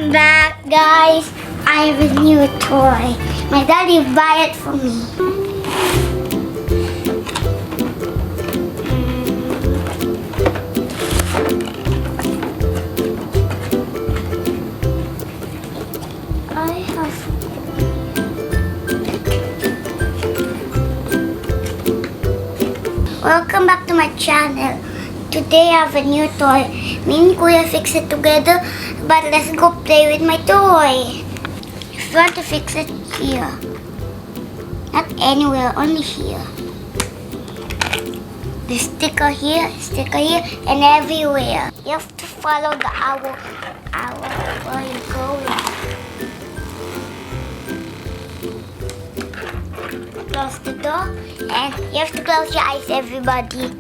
Welcome back, guys. I have a new toy. My daddy buy it for me. Welcome back to my channel. Today I have a new toy. Me and Kuya fix it together, but let's go play with my toy. If you want to fix it here, not anywhere, only here. The sticker here, and everywhere. You have to follow the arrow where you go. Close the door, and you have to close your eyes, everybody.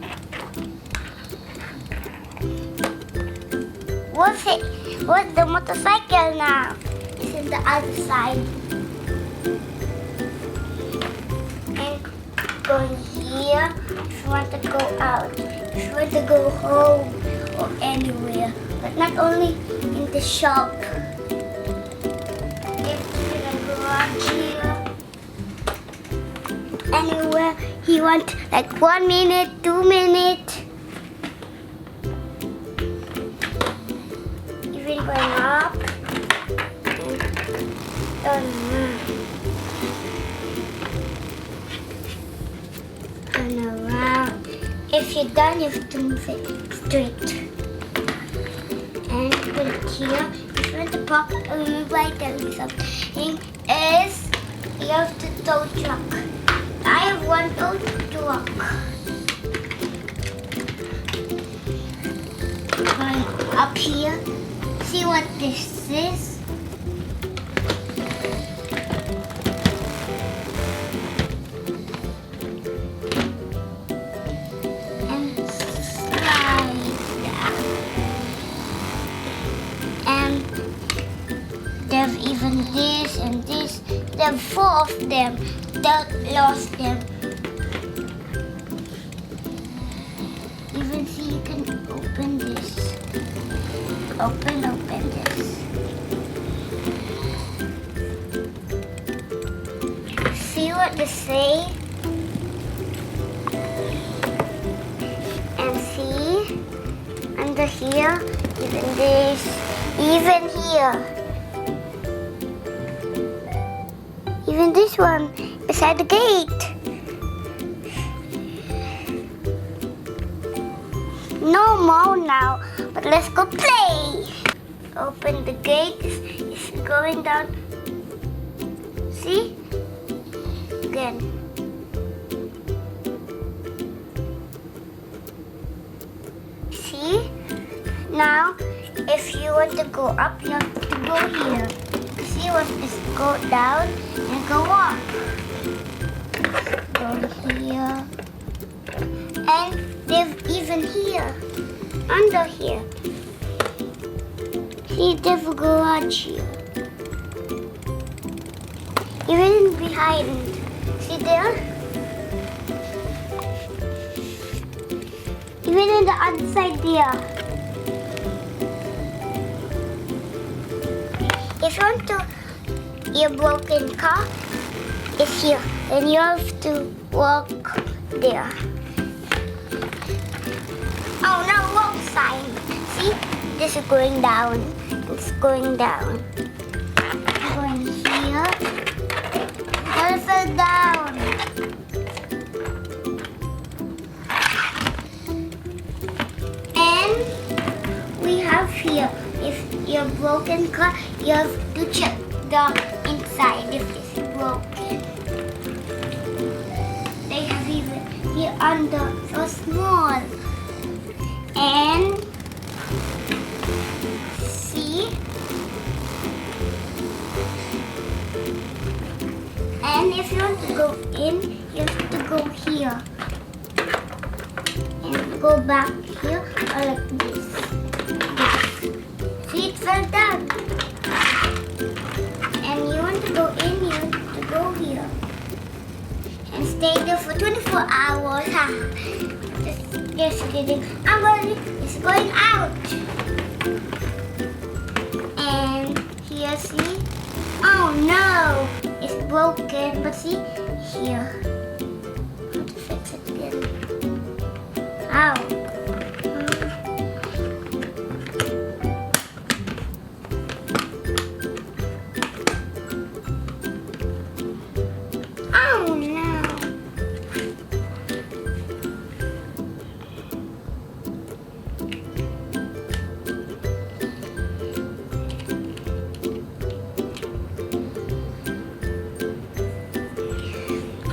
What's the motorcycle now? It's in the other side. And going here, if you want to go out, if you want to go home or anywhere, but not only in the shop. If you're gonna go out here, anywhere he wants, like 1 minute, 2 minutes. Even going up and turn around. If you're done, you have to move it straight. And put it here. If you want to park, I tell you something, is you have to tow truck. I have one tow truck. Up here, see what this is? And slide down. And there's even this and this. There are 4 of them. They lost them. Even see, you can open this. Open this. See what they say? And see? Under here, even this, even here. Even this one, beside the gate. No more now, but let's go play. Open the gate, it's going down. See? Again. See? Now, if you want to go up, you have to go here. See what is go down and go up. Go here. And they've even here. Under here. See, they've garage here. Even behind. See there? Even on the other side there. If you want to, your broken car is here. Then you have to walk there. Oh no, wrong side. See? This is going down. It's going down. Going here. It fell down. And we have here, if you're broken car, you have to check the inside if it's broken. They have even here under, so small. And see, and if you want to go in, you have to go here and go back here or like this. See, it fell down. And you want to go in, you have to go here and stay there for 24 hours. Just kidding. It's going out. And see? Oh no! It's broken, but see? Here. How to fix it again? Ow. Oh no!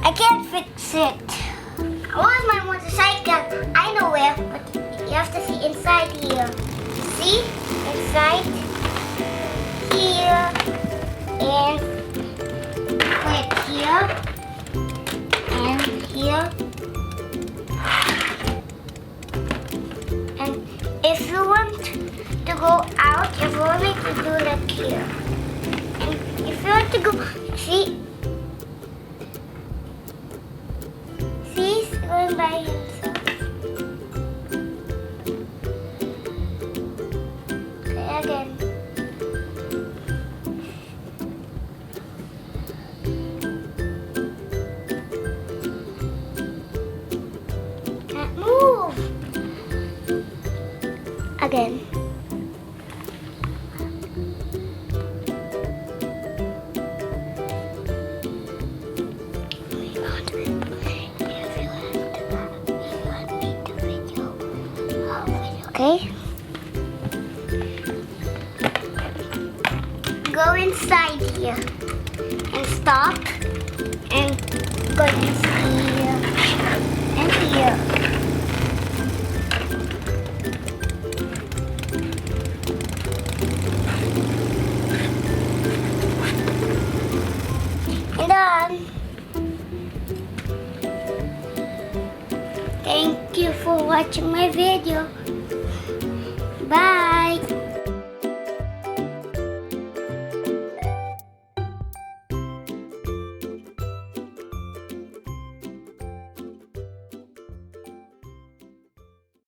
I can't fix it. Where's my motorcycle? I know where, but you have to see inside here. See? Inside here and wait here and here. And if you want to go out, you only to do like here. And if you want to go, see? He's going by himself. Okay, again. Can't move. Again. Okay. Go inside here and stop and go inside here and here. And done. Thank you for watching my video.